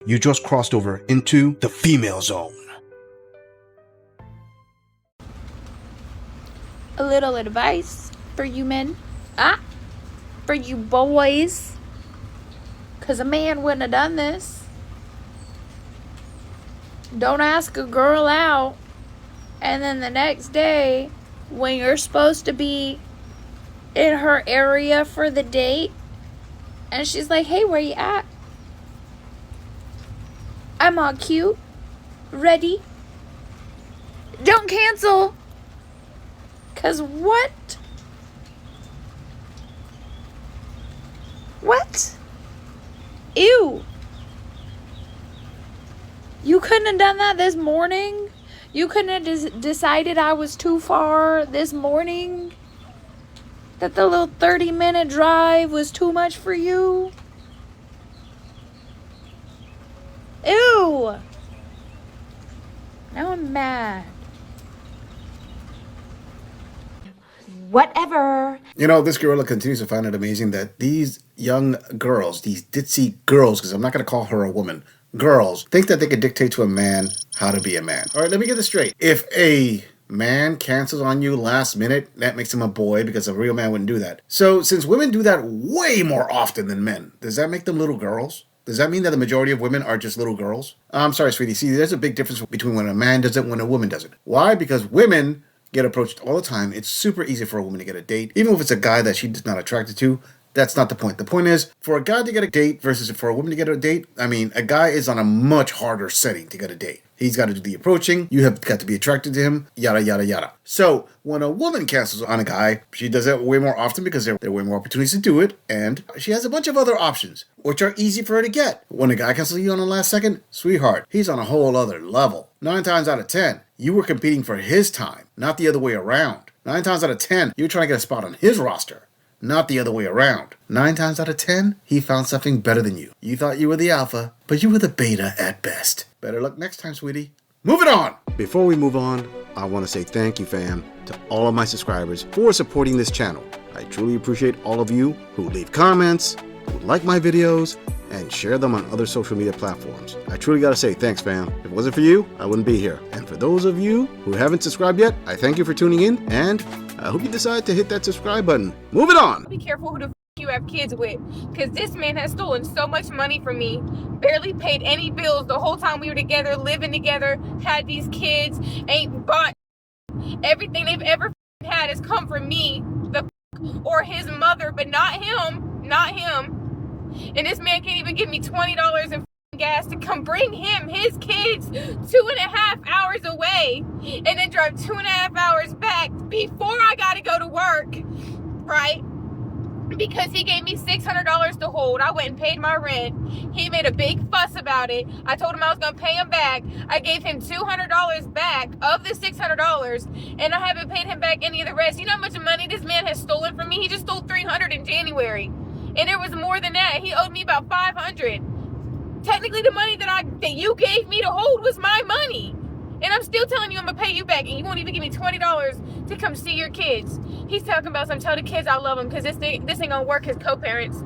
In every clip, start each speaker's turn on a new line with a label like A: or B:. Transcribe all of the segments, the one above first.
A: You just crossed over into the female zone.
B: A little advice for you men. For you boys. Because a man wouldn't have done this. Don't ask a girl out, and then the next day, when you're supposed to be in her area for the date, and she's like, hey, where you at? I'm all cute, ready. Don't cancel. 'Cause what? What? Ew. You couldn't have done that this morning? You couldn't have decided I was too far this morning? That the little 30-minute drive was too much for you? Ew. Now I'm mad.
C: Whatever.
D: You know, this gorilla continues to find it amazing that these young girls, these ditzy girls, because I'm not going to call her a woman, girls, think that they can dictate to a man how to be a man. All right, let me get this straight. If a man cancels on you last minute, that makes him a boy, because a real man wouldn't do that. So since women do that way more often than men, does that make them little girls? Does that mean that the majority of women are just little girls? I'm sorry, sweetie. See, there's a big difference between when a man does it and when a woman does it. Why? Because women get approached all the time. It's super easy for a woman to get a date. Even if it's a guy that she's not attracted to, that's not the point. The point is, for a guy to get a date versus for a woman to get a date, I mean, a guy is on a much harder setting to get a date. He's got to do the approaching. You have got to be attracted to him, yada, yada, yada. So when a woman cancels on a guy, she does it way more often because there are way more opportunities to do it. And she has a bunch of other options, which are easy for her to get. When a guy cancels you on the last second, sweetheart, he's on a whole other level. 9 times out of 10, you were competing for his time, not the other way around. 9 times out of 10, you're trying to get a spot on his roster, not the other way around. 9 times out of 10, he found something better than you. You thought you were the alpha, but you were the beta at best. Better luck next time, sweetie. Moving on! Before we move on, I want to say thank you, fam, to all of my subscribers for supporting this channel. I truly appreciate all of you who leave comments, who like my videos, and share them on other social media platforms. I truly gotta say thanks, fam. If it wasn't for you, I wouldn't be here. And for those of you who haven't subscribed yet, I thank you for tuning in, and I hope you decide to hit that subscribe button. Moving on!
E: Be careful who the f you have kids with, because this man has stolen so much money from me, barely paid any bills the whole time we were together, living together, had these kids, ain't bought everything they've ever had has come from me, or his mother, but not him, not him. And this man can't even give me $20 in gas to come bring him his kids 2.5 hours away and then drive 2.5 hours back before I gotta go to work, right? Because he gave me $600 to hold. I went and paid my rent. He made a big fuss about it. I told him I was gonna pay him back. I gave him $200 back of the $600, and I haven't paid him back any of the rest. You know how much money this man has stolen from me? He just stole $300 in January. And there was more than that. He owed me about $500. Technically, the money that you gave me to hold was my money. And I'm still telling you I'm going to pay you back. And you won't even give me $20 to come see your kids. He's talking about some tell the kids I love them because this ain't going to work as co-parents.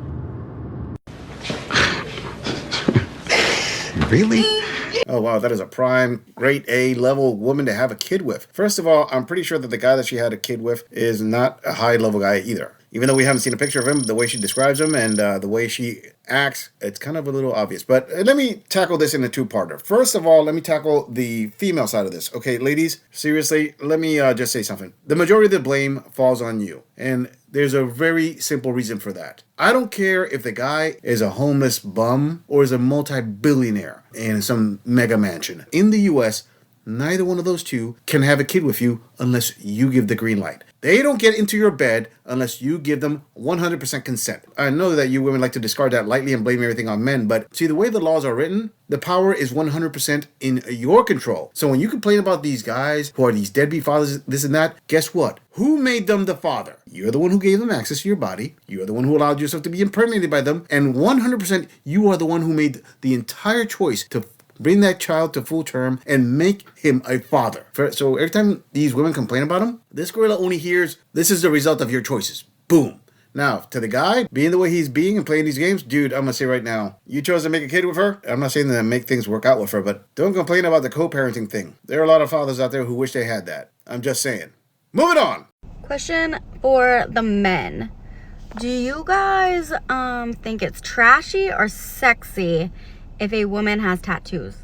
D: Really? Oh, wow, that is a prime, grade A level woman to have a kid with. First of all, I'm pretty sure that the guy that she had a kid with is not a high level guy either. Even though we haven't seen a picture of him, the way she describes him and the way she acts, it's kind of a little obvious. But let me tackle this in a two-parter. First of all, let me tackle the female side of this. Okay, ladies, seriously, let me just say something. The majority of the blame falls on you. And there's a very simple reason for that. I don't care if the guy is a homeless bum or is a multi-billionaire in some mega mansion. In the U.S., neither one of those two can have a kid with you unless you give the green light. They don't get into your bed unless you give them 100% consent. I know that you women like to discard that lightly and blame everything on men, but see, the way the laws are written, the power is 100% in your control. So when you complain about these guys who are these deadbeat fathers, this and that, guess what? Who made them the father? You're the one who gave them access to your body. You're the one who allowed yourself to be impregnated by them. And 100% you are the one who made the entire choice to bring that child to full term and make him a father. So every time these women complain about him, this gorilla only hears, this is the result of your choices. Boom. Now, to the guy, being the way he's being and playing these games, dude, I'm going to say right now, you chose to make a kid with her. I'm not saying that make things work out with her, but don't complain about the co-parenting thing. There are a lot of fathers out there who wish they had that. I'm just saying. Moving on.
C: Question for the men. Do you guys think it's trashy or sexy if a woman has tattoos?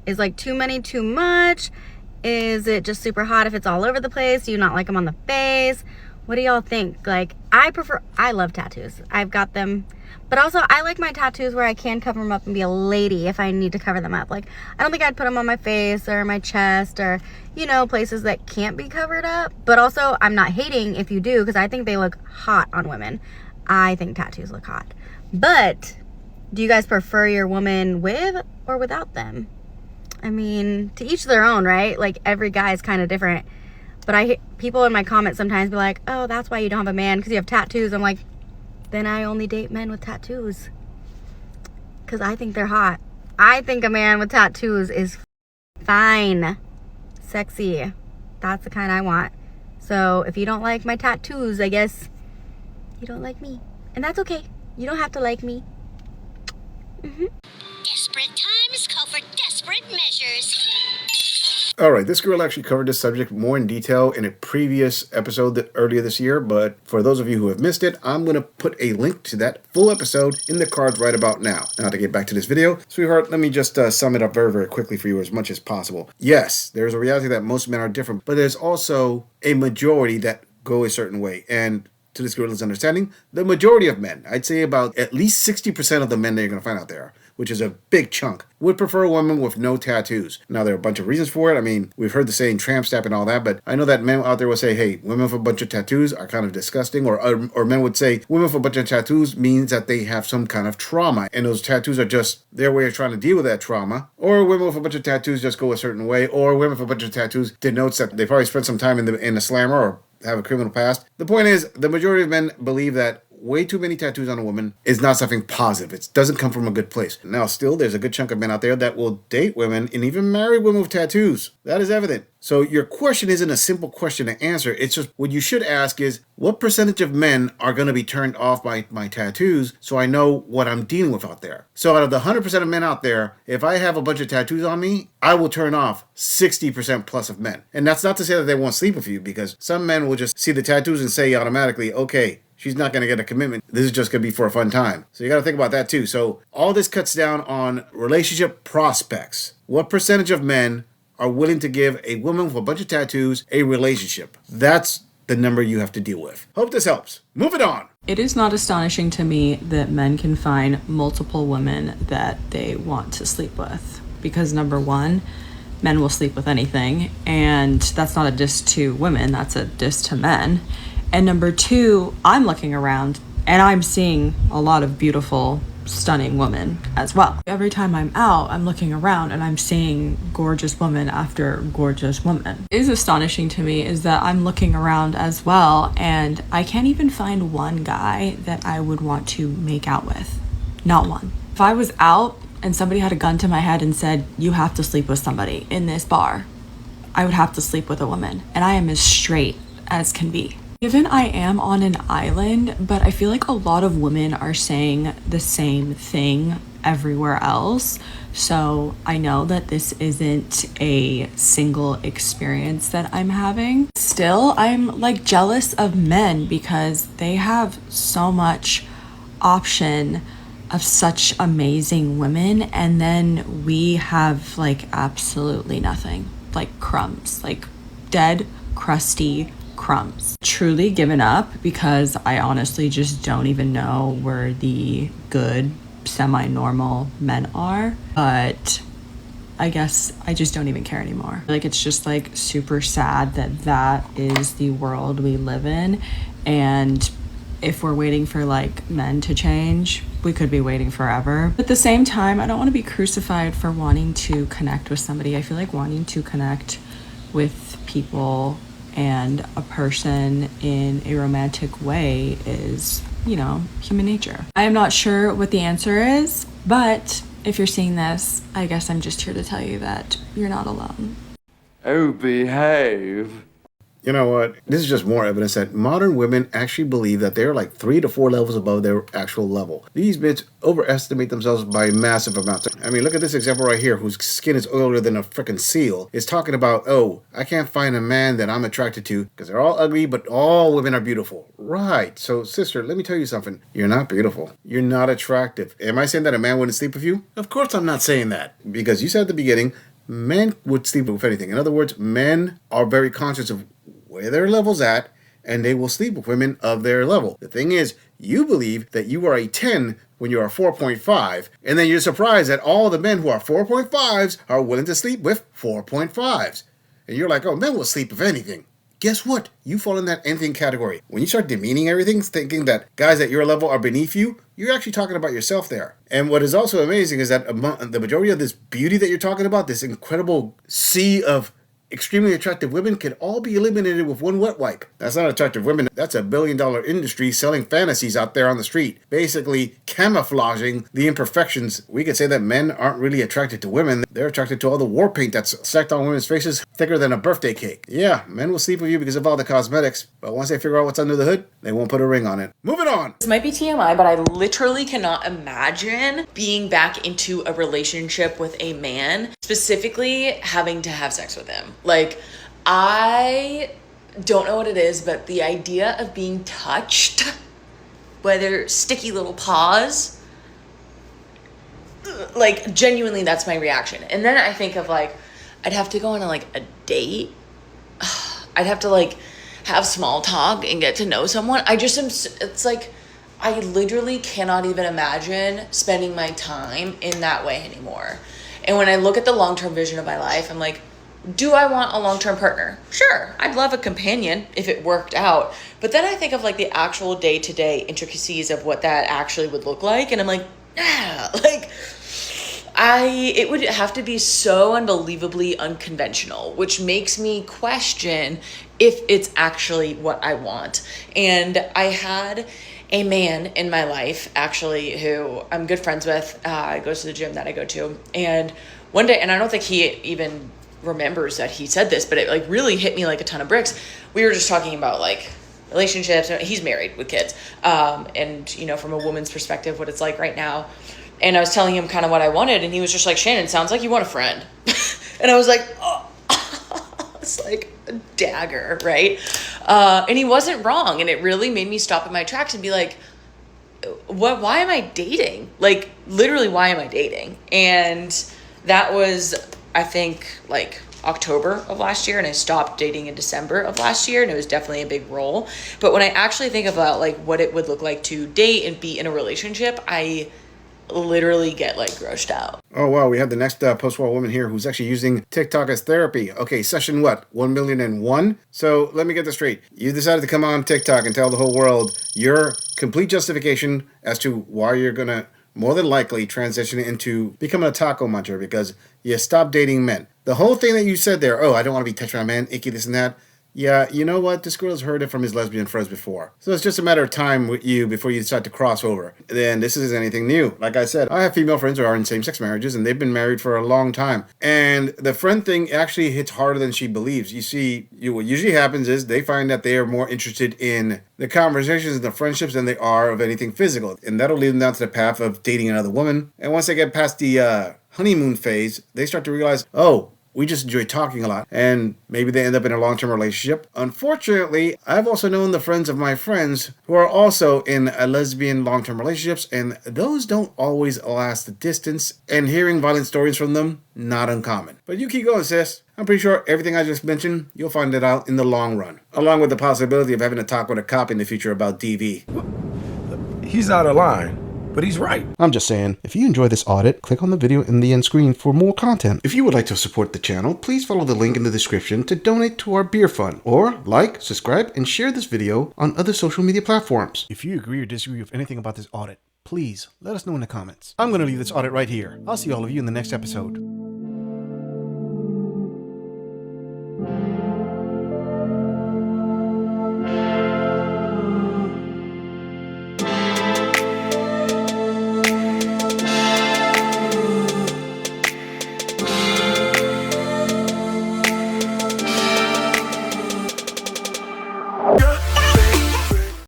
C: Is like too many too much? Is it just super hot if it's all over the place? Do you not like them on the face? What do y'all think? Like, I love tattoos. I've got them. But also, I like my tattoos where I can cover them up and be a lady if I need to cover them up. Like, I don't think I'd put them on my face or my chest or, you know, places that can't be covered up. But also, I'm not hating if you do, because I think they look hot on women. I think tattoos look hot. But do you guys prefer your woman with or without them? I mean, to each their own, right? Like, every guy is kind of different. But people in my comments sometimes be like, oh, that's why you don't have a man, because you have tattoos. I'm like, then I only date men with tattoos. Because I think they're hot. I think a man with tattoos is fine. Sexy. That's the kind I want. So if you don't like my tattoos, I guess you don't like me. And that's okay. You don't have to like me.
F: Desperate times call for desperate measures.
D: All right, this girl actually covered this subject more in detail in a previous episode earlier this year, but for those of you who have missed it, I'm going to put a link to that full episode in the cards right about now. Now, to get back to this video, sweetheart, let me just sum it up very, very quickly for you as much as possible. Yes, there's a reality that most men are different, but there's also a majority that go a certain way. And to this girl's understanding, the majority of men, I'd say about at least 60% of the men that you're going to find out there, which is a big chunk, would prefer a woman with no tattoos. Now, there are a bunch of reasons for it. I mean, we've heard the saying tramp stamp and all that, but I know that men out there will say, hey, women with a bunch of tattoos are kind of disgusting, or men would say women with a bunch of tattoos means that they have some kind of trauma, and those tattoos are just their way of trying to deal with that trauma, or women with a bunch of tattoos just go a certain way, or women with a bunch of tattoos denotes that they probably spent some time in the slammer or have a criminal past. The point is, the majority of men believe that way too many tattoos on a woman is not something positive. It doesn't come from a good place. Now, still, there's a good chunk of men out there that will date women and even marry women with tattoos. That is evident. So your question isn't a simple question to answer. It's just what you should ask is, what percentage of men are going to be turned off by my tattoos so I know what I'm dealing with out there? So out of the 100% of men out there, if I have a bunch of tattoos on me, I will turn off 60% plus of men. And that's not to say that they won't sleep with you, because some men will just see the tattoos and say automatically, okay, she's not going to get a commitment. This is just going to be for a fun time. So you got to think about that too. So all this cuts down on relationship prospects. What percentage of men are willing to give a woman with a bunch of tattoos a relationship? That's the number you have to deal with. Hope this helps. Moving on.
G: It is not astonishing to me that men can find multiple women that they want to sleep with. Because number one, men will sleep with anything. And that's not a diss to women, that's a diss to men. And number two, I'm looking around and I'm seeing a lot of beautiful, stunning women as well. Every time I'm out, I'm looking around and I'm seeing gorgeous woman after gorgeous woman. What is astonishing to me is that I'm looking around as well and I can't even find one guy that I would want to make out with. Not one. If I was out and somebody had a gun to my head and said, you have to sleep with somebody in this bar, I would have to sleep with a woman. And I am as straight as can be. Given I am on an island, but I feel like a lot of women are saying the same thing everywhere else. So I know that this isn't a single experience that I'm having. Still, I'm like jealous of men because they have so much option of such amazing women, and then we have like absolutely nothing, like crumbs, like dead, crusty crumbs. Truly given up because I honestly just don't even know where the good semi-normal men are, but I guess I just don't even care anymore. Like, it's just like super sad that that is the world we live in, and if we're waiting for like men to change, we could be waiting forever. At the same time, I don't want to be crucified for wanting to connect with somebody. I feel like wanting to connect with people and a person in a romantic way is, you know, human nature. I am not sure what the answer is, but if you're seeing this, I guess I'm just here to tell you that you're not alone.
H: Oh, behave.
D: You know what? This is just more evidence that modern women actually believe that they're like 3 to 4 levels above their actual level. These bitches overestimate themselves by massive amounts. I mean, look at this example right here, whose skin is oilier than a freaking seal. Is talking about, oh, I can't find a man that I'm attracted to because they're all ugly, but all women are beautiful. Right. So, sister, let me tell you something. You're not beautiful. You're not attractive. Am I saying that a man wouldn't sleep with you? Of course I'm not saying that. Because you said at the beginning, men would sleep with anything. In other words, men are very conscious of where their level's at, and they will sleep with women of their level. The thing is, you believe that you are a 10 when you're a 4.5, and then you're surprised that all the men who are 4.5s are willing to sleep with 4.5s. And you're like, oh, men will sleep with anything. Guess what? You fall in that anything category. When you start demeaning everything, thinking that guys at your level are beneath you, you're actually talking about yourself there. And what is also amazing is that the majority of this beauty that you're talking about, this incredible sea of extremely attractive women, can all be eliminated with one wet wipe. That's not attractive women. That's $1 billion industry selling fantasies out there on the street, basically camouflaging the imperfections. We could say that men aren't really attracted to women. They're attracted to all the war paint that's stacked on women's faces, thicker than a birthday cake. Yeah, men will sleep with you because of all the cosmetics, but once they figure out what's under the hood, they won't put a ring on it. Moving on.
H: This might be TMI, but I literally cannot imagine being back into a relationship with a man, specifically having to have sex with him. Like, I don't know what it is, but the idea of being touched by their sticky little paws, like, genuinely, that's my reaction. And then I think of, like, I'd have to go on a date. I'd have to, like, have small talk and get to know someone. I just am, it's like, I literally cannot even imagine spending my time in that way anymore. And when I look at the long-term vision of my life, I'm like, do I want a long-term partner? Sure, I'd love a companion if it worked out. But then I think of like the actual day-to-day intricacies of what that actually would look like. And I'm like, it would have to be so unbelievably unconventional, which makes me question if it's actually what I want. And I had a man in my life, actually, who I'm good friends with, goes to the gym that I go to. And one day, and I don't think he even remembers that he said this, but it like really hit me like a ton of bricks. We were just talking about like relationships. He's married with kids. And you know, from a woman's perspective, what it's like right now. And I was telling him kind of what I wanted, and he was just like, Shannon, sounds like you want a friend. And I was like, oh, it's like a dagger, right? And he wasn't wrong. And it really made me stop in my tracks and be like, why am I dating? Like, literally, why am I dating? And that was, I think, like October of last year, and I stopped dating in December of last year, and it was definitely a big role. But when I actually think about like what it would look like to date and be in a relationship, I literally get like grossed out.
D: Oh wow, we have the next post-war woman here who's actually using TikTok as therapy. Okay, session what? 1,000,001? So let me get this straight. You decided to come on TikTok and tell the whole world your complete justification as to why you're gonna more than likely transition into becoming a taco muncher because you stopped dating men. The whole thing that you said there, oh, I don't want to be touched by a man, icky, this and that. Yeah, you know what? This girl's heard it from his lesbian friends before. So it's just a matter of time with you before you decide to cross over. Then this isn't anything new. Like I said, I have female friends who are in same-sex marriages, and they've been married for a long time. And the friend thing actually hits harder than she believes. You see, what usually happens is they find that they are more interested in the conversations and the friendships than they are of anything physical. And that'll lead them down to the path of dating another woman. And once they get past the honeymoon phase, they start to realize, oh, we just enjoy talking a lot, and maybe they end up in a long-term relationship. Unfortunately, I've also known the friends of my friends who are also in a lesbian long-term relationships, and those don't always last the distance, and hearing violent stories from them, not uncommon. But you keep going, sis. I'm pretty sure everything I just mentioned, you'll find it out in the long run, along with the possibility of having to talk with a cop in the future about DV.
I: He's out of line. But he's right.
A: I'm just saying, if you enjoy this audit, click on the video in the end screen for more content. If you would like to support the channel, please follow the link in the description to donate to our beer fund, or like, subscribe, and share this video on other social media platforms. If you agree or disagree with anything about this audit, please let us know in the comments. I'm going to leave this audit right here. I'll see all of you in the next episode.